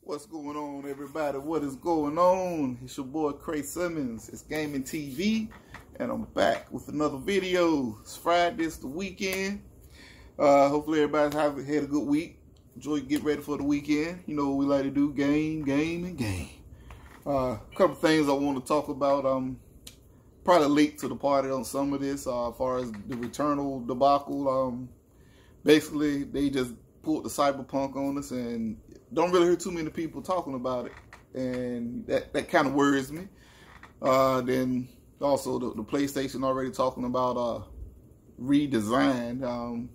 What's going on, everybody? What is going on? It's your boy Cray Simmons. It's Gaming TV, and I'm back with another video. It's Friday, it's the weekend. Hopefully everybody's had a good week. Get ready for the weekend. You know what we like to do: game, and game. A couple things I want to talk about. Probably late to the party on some of this. As far as the Returnal debacle, basically they just pulled the cyberpunk on us, and don't really hear too many people talking about it, and that kind of worries me. Then also the PlayStation already talking about redesign.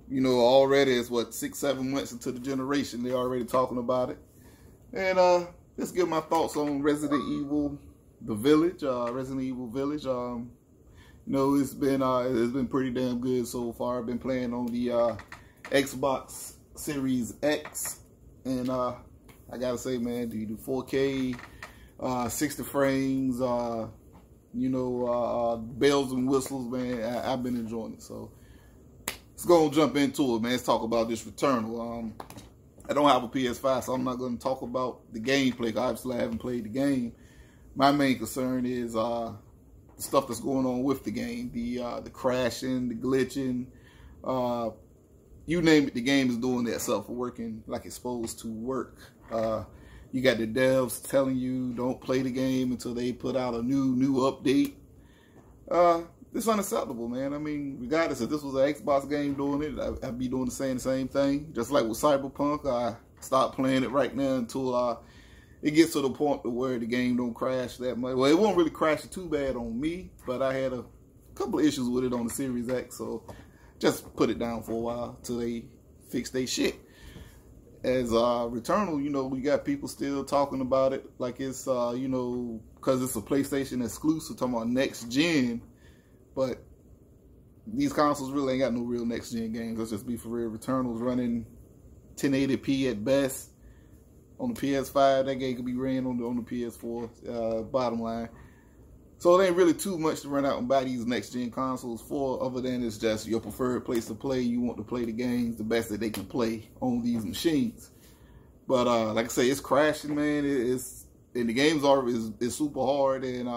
You know, already it's what 6-7 months into the generation, they're already talking about it. And let's give my thoughts on Resident Evil, the Village. Resident Evil Village. You know, it's been pretty damn good so far. I've been playing on the Xbox Series X, and I gotta say, man, the 4K, 60 frames, you know, bells and whistles, man, I've been enjoying it. So let's go and jump into it, man. Let's talk about this Returnal. I don't have a PS5, so I'm not going to talk about the gameplay. Obviously, I haven't played the game. My main concern is the stuff that's going on with the game, the crashing, the glitching. You name it, the game is doing that stuff for working like it's supposed to work. You got the devs telling you don't play the game until they put out a new update. It's unacceptable, man. I mean, regardless if this was an Xbox game doing it, I'd be doing the same thing. Just like with Cyberpunk, I stopped playing it right now until it gets to the point where the game don't crash that much. Well, it won't really crash too bad on me, but I had a couple of issues with it on the Series X, so just put it down for a while till they fix their shit. As Returnal, you know, we got people still talking about it like it's, you know, because it's a PlayStation exclusive, talking about next gen. But these consoles really ain't got no real next gen games. Let's just be for real. Returnal's running 1080p at best on the PS5. That game could be ran on the PS4. Bottom line. So it ain't really too much to run out and buy these next gen consoles for, other than it's just your preferred place to play. You want to play the games the best that they can play on these machines. But like I say, it's crashing, man. And the games is super hard, and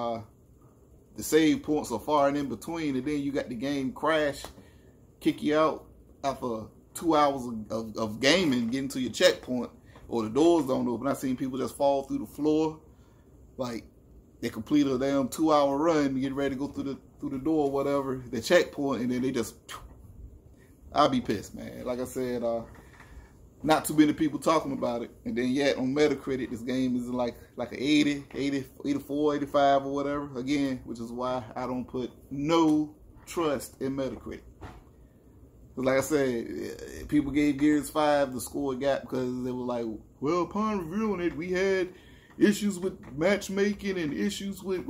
the save points are far and in between, and then you got the game crash, kick you out after 2 hours of gaming, getting to your checkpoint, or the doors don't open. I've seen people just fall through the floor, like they complete a damn 2-hour run, get ready to go through the door or whatever, the checkpoint, and then they just, I'll be pissed, man. Like I said, not too many people talking about it. And then yet on Metacritic, this game is like an 80, 84, 85 or whatever. Again, which is why I don't put no trust in Metacritic. But like I said, people gave Gears 5 the score it got because they were like, well, upon reviewing it, we had issues with matchmaking and issues with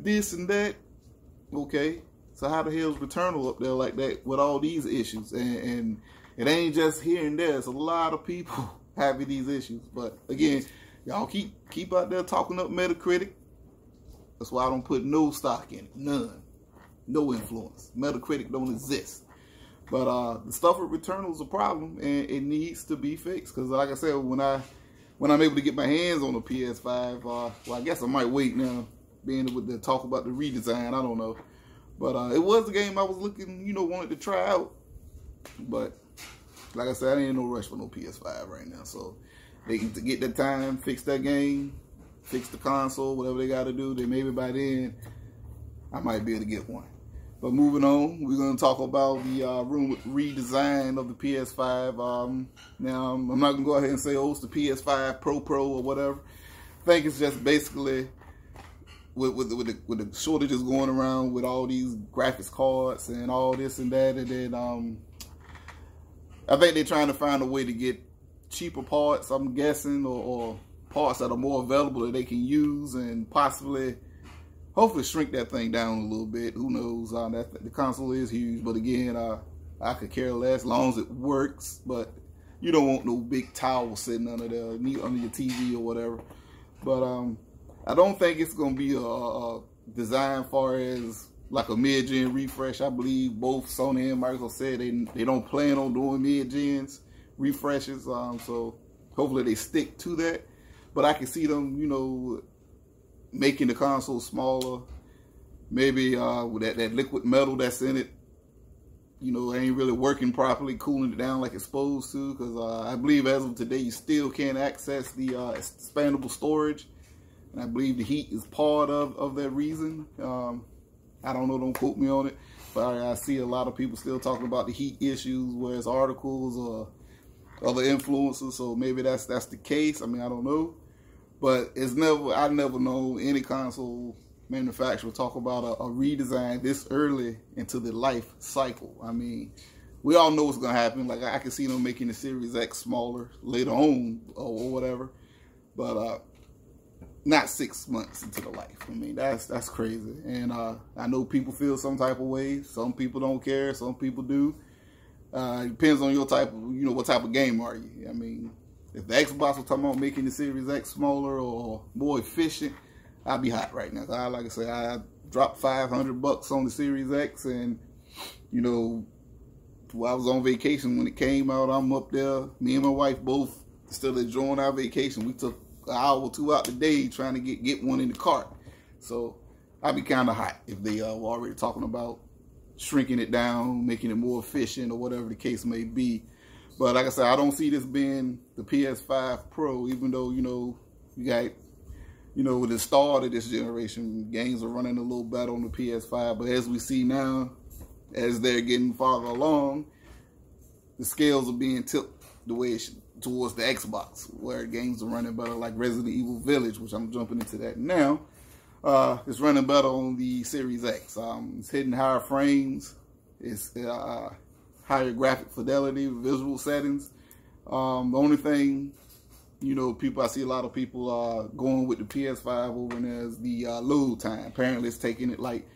this and that. Okay, so how the hell is Returnal up there like that with all these issues? And it ain't just here and there. It's a lot of people having these issues. But again, y'all keep out there talking up Metacritic. That's why I don't put no stock in it. None. No influence. Metacritic don't exist. But the stuff with Returnal is a problem, and it needs to be fixed. Because like I said, when I'm able to get my hands on the PS5, well, I guess I might wait now, being able to talk about the redesign. I don't know. But it was a game I was looking, you know, wanted to try out. But like I said, I ain't in no rush for no PS5 right now. So they can get that time, fix that game, fix the console, whatever they got to do. Then maybe by then, I might be able to get one. But moving on, we're going to talk about the redesign of the PS5. Now, I'm not going to go ahead and say, oh, it's the PS5 Pro or whatever. I think it's just basically with the shortages going around with all these graphics cards and all this and that. And then I think they're trying to find a way to get cheaper parts, I'm guessing, or parts that are more available that they can use, and possibly, hopefully shrink that thing down a little bit. Who knows? The console is huge, but again, I could care less as long as it works. But you don't want no big tower sitting under there, under your TV or whatever. But I don't think it's going to be a design far as like a mid-gen refresh. I believe both Sony and Microsoft said they don't plan on doing mid-gens refreshes. So hopefully they stick to that. But I can see them, you know, making the console smaller. Maybe with that liquid metal that's in it, you know, ain't really working properly, cooling it down like it's supposed to. Because I believe as of today, you still can't access the expandable storage. And I believe the heat is part of that reason. I don't know, don't quote me on it. But I see a lot of people still talking about the heat issues, whereas articles or other influencers. So maybe that's the case. I mean, I don't know. But I've never known any console manufacturer talk about a redesign this early into the life cycle. I mean, we all know what's gonna happen. Like I can see them making the Series X smaller later on or whatever, but not 6 months into the life. I mean, that's crazy. And I know people feel some type of way. Some people don't care. Some people do. It depends on your type of, you know, what type of game are you. I mean, if the Xbox was talking about making the Series X smaller or more efficient, I'd be hot right now. Like I said, I dropped $500 on the Series X, and you know, while I was on vacation when it came out, I'm up there. Me and my wife both still enjoying our vacation. We took an hour or two out the day trying to get one in the cart. So I'd be kind of hot if they were already talking about shrinking it down, making it more efficient, or whatever the case may be. But like I said, I don't see this being the PS5 Pro, even though, you know, you got, you know, with the start of this generation, games are running a little better on the PS5. But as we see now, as they're getting farther along, the scales are being tipped the way it should, towards the Xbox, where games are running better, like Resident Evil Village, which I'm jumping into that now. It's running better on the Series X. It's hitting higher frames. It's higher graphic fidelity, visual settings. The only thing, you know, I see a lot of people going with the PS5 over there is the load time. Apparently it's taking it like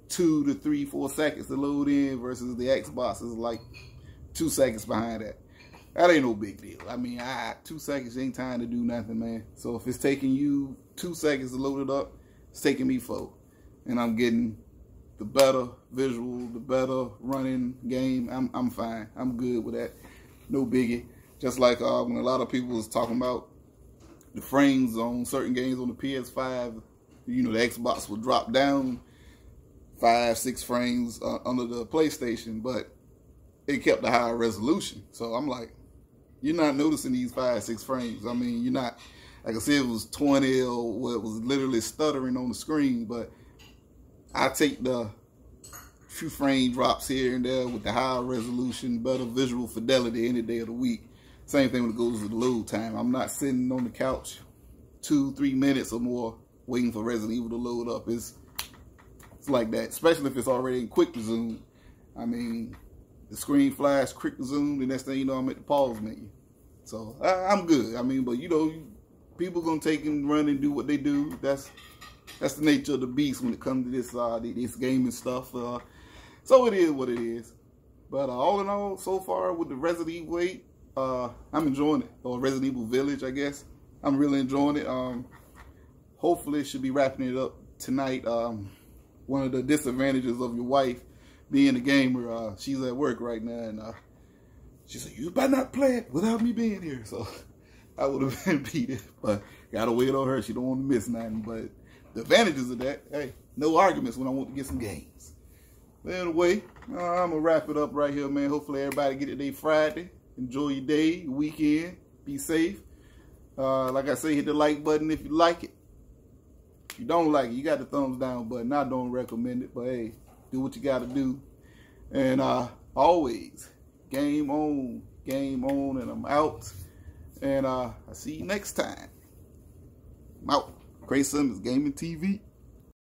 2 to 3, 4 seconds to load in, versus the Xbox is like 2 seconds behind that. That ain't no big deal. I mean, 2 seconds ain't time to do nothing, man. So if it's taking you 2 seconds to load it up, it's taking me 4. And I'm getting the better visual, the better running game. I'm fine. I'm good with that. No biggie. Just like when a lot of people was talking about the frames on certain games on the PS5, you know, the Xbox would drop down 5, 6 frames under the PlayStation, but it kept a higher resolution. So I'm like, you're not noticing these 5, 6 frames. I mean, you're not, like I said, it was 20 or it was literally stuttering on the screen, but I take the few frame drops here and there with the higher resolution, better visual fidelity any day of the week. Same thing when it goes to the load time. I'm not sitting on the couch 2, 3 minutes or more waiting for Resident Evil to load up. It's like that, especially if it's already in quick resume. I mean, the screen flash, quick resume, the next thing you know, I'm at the pause menu. So I'm good. I mean, but you know, people gonna take and run and do what they do. That's the nature of the beast when it comes to this gaming stuff. So it is what it is. But all in all, so far with the Resident Evil 8, I'm enjoying it. Or Resident Evil Village, I guess. I'm really enjoying it. Hopefully, should be wrapping it up tonight. One of the disadvantages of your wife being a gamer, she's at work right now, and she said, "You better not play it without me being here." So I would have been beat it, but gotta wait on her. She don't want to miss nothing. But the advantages of that, hey, no arguments when I want to get some games. But anyway, I'm gonna wrap it up right here, man. Hopefully everybody get it day Friday. Enjoy your day, your weekend. Be safe. Like I say, hit the like button if you like it. If you don't like it, you got the thumbs down button. I don't recommend it, but hey, do what you gotta do. And always, game on, and I'm out. And I see you next time. I'm out. Crazy Simmons Gaming TV.